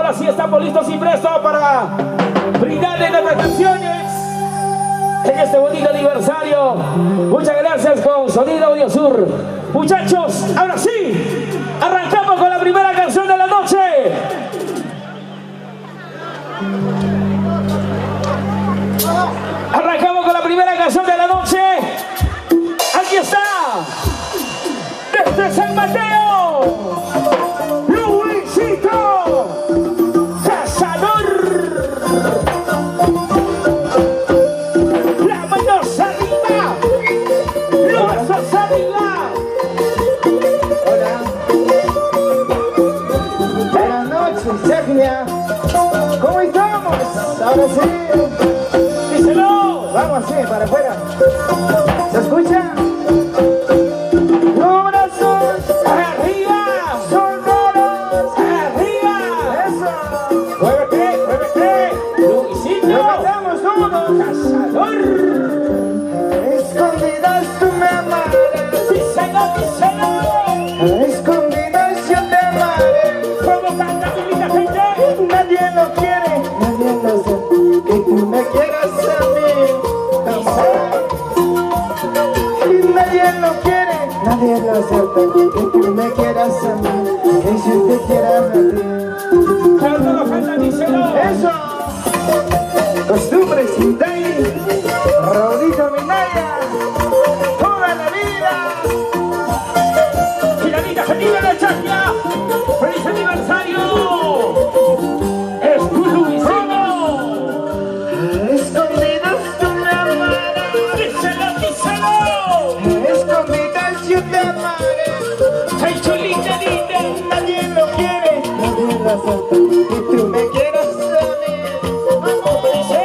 ahora sí estamos listos y prestos para brindarle las canciones en este bonito aniversario. Muchas gracias con Sonido Audio Sur. Muchachos, ahora sí, arrancamos con la primera canción de la noche. Arrancamos con la primera canción de la noche. Aquí está, desde San Mateo, Luisito Cazador. Las manos arriba, los brazos arriba. Hola. Buenas noches, Chacnia. ¿Cómo estamos? Ahora sí. Díselo. Vamos así, para afuera. ¿Se escucha? Los brazos Arriba, sonoros. arriba. Eso. Muévete, muévete. Lo Luisito cantamos todos. Cazador. Escondidas tú me amarás. Díselo, díselo. Escondidas yo te amaré. ¿Cómo canta mi linda gente? Nadie lo quiere, nadie lo sabe. Que tú me quieras a mí. Y nadie lo quiere, nadie lo acepta. Que tú me quieras a mí. Que yo te quiera a ti. Cántalo, canta, díselo. Eso. Costumbres sin day. Raulito Minaya. Toda la vida. Y la linda familia de Chacnia. ¡Feliz aniversario! ¡Es tu Luisito! Escondidas tú me amarás. ¡Díselo, díselo! Escondidas yo te amaré. ¡Ay, chulita linda! Nadie lo quiere, nadie lo acepta. Que tú me quieras a mí. ¡Dice!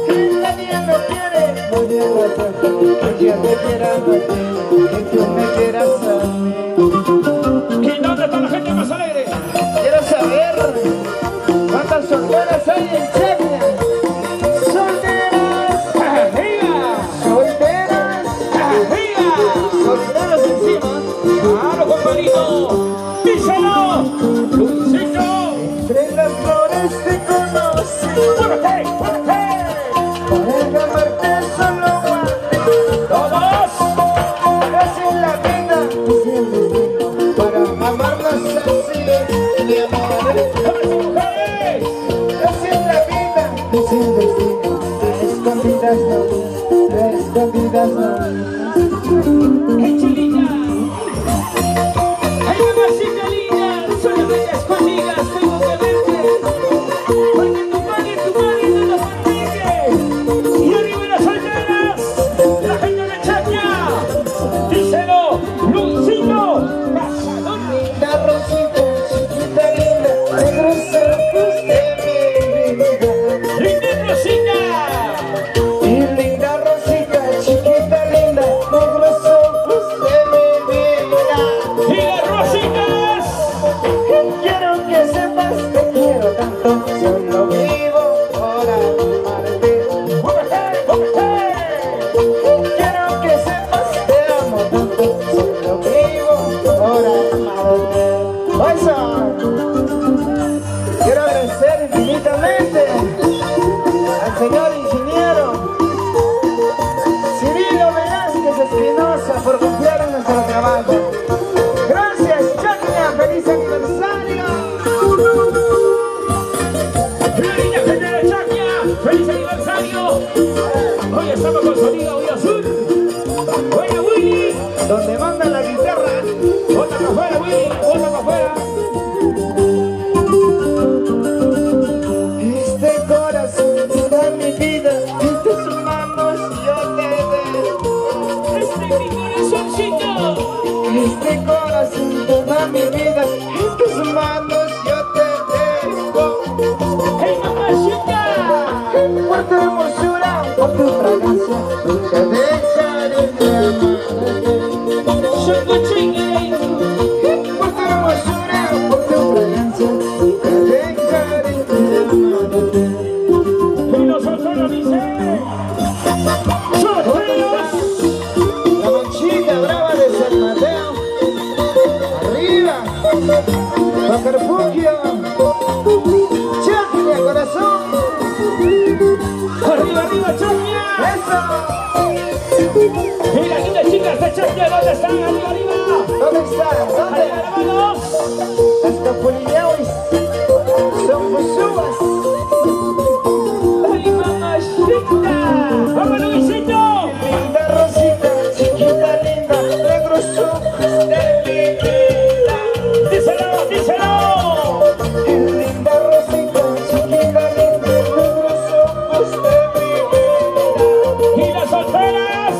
Que nadie lo quiere, nadie lo acepta. Que yo te quiera a ti. Que tú me quieras a mí. ¿Y dónde está la gente más alegre? Quiero saber cuántas solteras hay en Chacnia. Solteras, ¡Arriba! solteras, ¡Arriba! solteras encima. ¡Claro, compadrito! ¡Díselo! ¡Luisito! Entre las flores te conocí. ¡Muévete, muévete! Para amarte solo guardé. ¡Todos! Casi en la vida, así el destino. Para amarnos así, mi amor. ¡Hombres y mujeres! Casi en la vida, así el destino. A escondidas no, a escondidas no. ¡Ay, chulita! ¡Ay, mamacita linda! Solamente a escondidas tengo que verte. Porque tu madre no lo permite. Y arriba las solteras, la gente de Chacnia. Díselo, Luisito Cazador. Linda Rosita, chiquita linda, negros ojos de mi vida. ¡Linda Rosita! Y linda Rosita, chiquita linda, negros ojos de mi vida. ¡Y las rositas! Quiero que sepas que quiero tanto, solo vivo por amarte. ¡Muévete, muévete! Quiero que sepas te amo tanto, solo vivo por amarte. Eso. Quiero agradecer infinitamente al señor ingeniero Cirilo Velázquez Espinosa por confiar en nuestro trabajo. Gracias, Chacnia, feliz aniversario. ¡La linda gente de Chacnia! ¡Feliz aniversario! Hoy estamos con Sonido Audio Sur. ¡Buena, Willy! Donde manda la guitarra. ¡Bota para afuera, Willy! ¡Bota para afuera! Este corazón toda mi vida en tus manos yo te dejo. ¡Este es mi corazoncito! Este corazón toda mi vida en tus manos yo te dejo. ¡Hey, mamacita! Por tu hermosura, por tu fragancia, nunca dejaré de amarte. ¡Soy cochín! Por tu hermosura, por tu fragancia, nunca dejaré de amarte. ¡Y nosotros lo dice! ¡Solteros! La manchita brava de San Mateo. Arriba. Pacarpugio. Y las lindas chicas de Chaclia, ¿dónde están? Arriba, arriba. ¿Dónde están? ¿Dónde? Arriba, hermanos. Las capuliñaus son musúas. Ay, mamacita. Vamos, Luisito. Linda Rosita, chiquita linda, negros ojos de mi vida. Díselo, díselo. Linda Rosita, chiquita linda, negros ojos de mi vida. Y las solteras.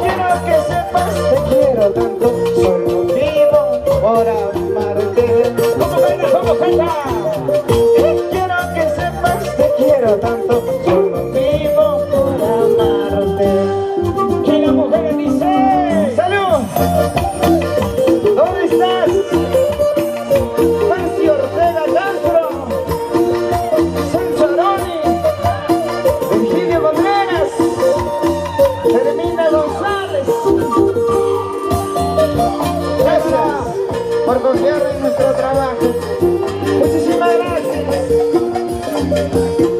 Quiero que sepas, te quiero tanto, solo vivo por amarte. ¿Cómo baila? ¿Cómo canta? Quiero que sepas, te quiero tanto, solo vivo por amarte. Y las mujeres dicen. ¡Salud! ¿Dónde estás? Marci Ortega Castro, Celso Aroni, Virgilio Contreras, Hermina González. Gracias por confiar en nuestro trabajo. Muchísimas gracias.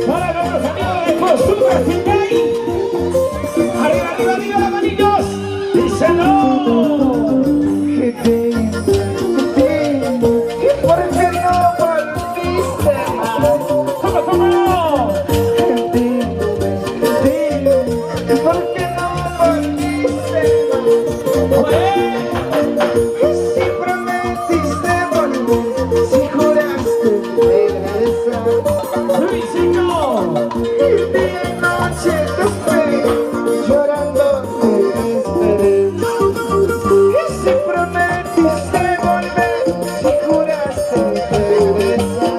Para nuestros amigos de Costura Hyundai. Arriba, arriba, arriba, las manillos. Díselo. ¿Por qué no volviste más? ¿Cómo, cómo? Dime, ¿por qué no volviste más? Si prometiste volver, si juraste regresar, Luisito. día y noche te espero, llorando te esperé. Si prometiste volver, si juraste regresar,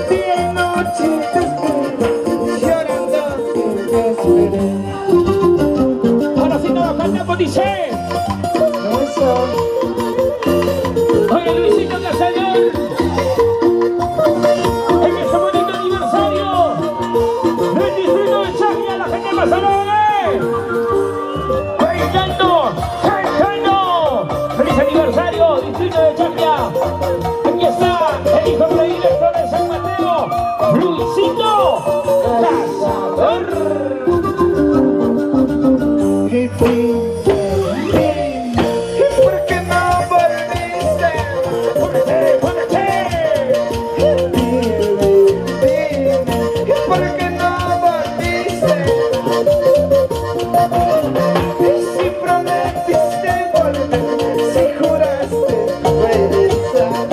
día y noche te espero, llorando te esperé. Ahora sí nos cantamos, dice. No soy. Oye, Luisito Castellón. En este bonito aniversario del distrito de Chaclia, la gente más alegre. Bailando, cantando. ¡Feliz aniversario, distrito de Chaclia! Aquí está el hijo predilecto de San Mateo, Luisito Cazador. ¿Por qué no volviste? ¡Póngate, póngate! Dime, ¿por qué no volviste? Si prometiste volver, si juraste regresar,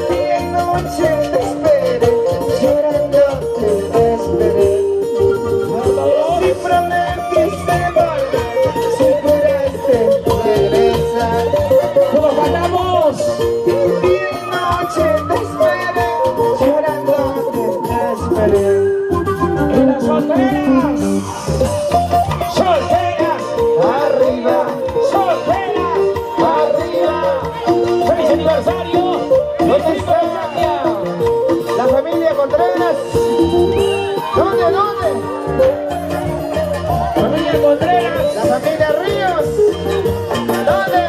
día y noche te esperé, llorando te esperé. Si prometiste volver, si juraste regresar, ¿Cómo cantamos? día y noche te esperé, llorando te esperé. Y las solteras. Solteras. Arriba, Solteras. arriba, ¡Feliz aniversario! ¿dónde está la familia Contreras? ¿Dónde? Familia Contreras. La familia Ríos. ¿Dónde?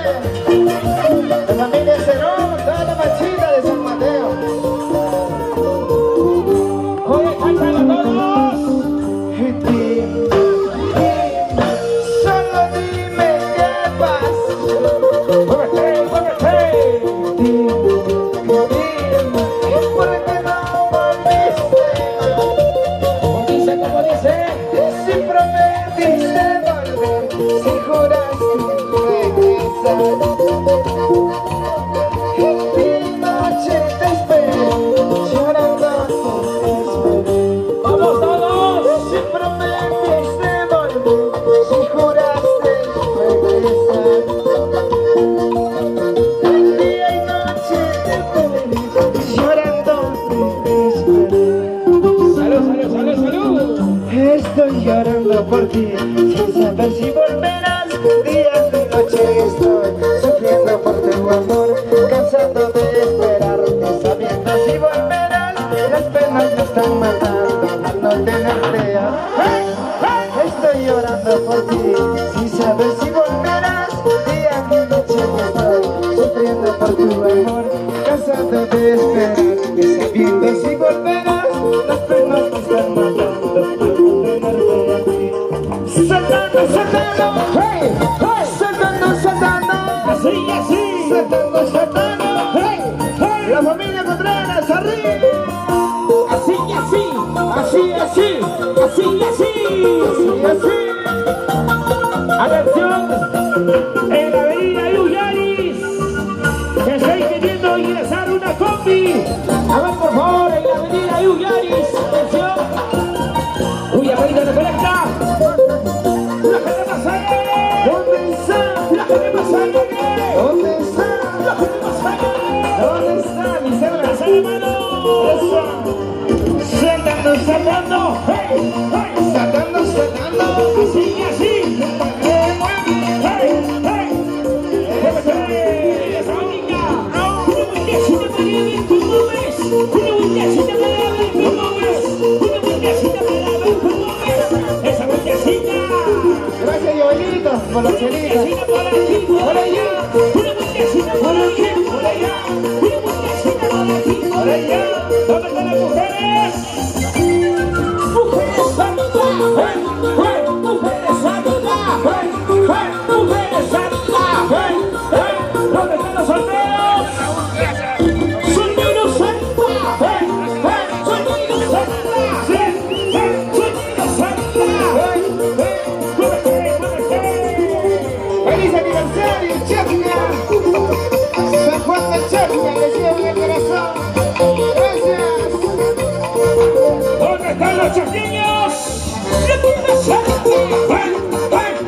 La familia Cerón, toda la machita de San Mateo. Oye, cántalo todos. Solo dime qué pasa. Muévete, muévete. Dime, ¿por qué no volviste más? Como dice, como dice. Si prometiste volver, si juraste regresar, día y noche te espero, llorando te esperé. Vamos todos. Si prometiste volver, si juraste regresar, día y noche te esperé, llorando te esperé. Salud, salud, salud, salud. Estoy llorando por ti, sin saber si volverás. Día y noche estoy sufriendo por tu amor, cansado de esperarte, sabiendo si volverás. Las penas me están matando al no tenerte. Estoy llorando por ti, sin saber si volverás. Día y noche estoy sufriendo por tu amor, cansado de esperarte, sabiendo si volverás. Las cielito, por los cielitos. Una por aquí, por allá. Una muchachita por aquí, por allá. Una muchachita por aquí, por allá. ¿Dónde están las mujeres? Mujeres santas, mujeres santas, mujeres santas, ¿dónde están los solteros? Solteros santos, solteros santos, solteros santos. ¡Feliz aniversario, Chacna! San Juan del Chacna, les llevo en el corazón. ¡Gracias! ¿Dónde están los chaqueños? ¡Repita Santa!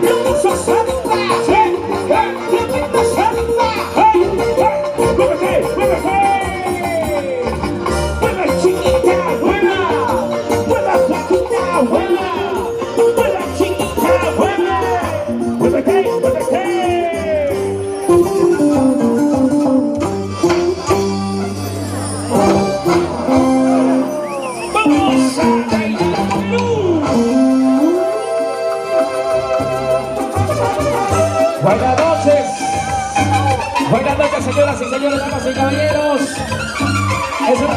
¡Repita Santa! ¡Repita Santa! ¡Muévete! ¡Muévete! ¡Mueva chiquita, buena! ¡Mueva flaquita, buena! ¡Mueva chiquita, buena! ¡Muévete! ¡Muévete! ¡Vamos a bailar Perú! Buenas noches. Buenas noches, señoras y señores, damas y caballeros. Es una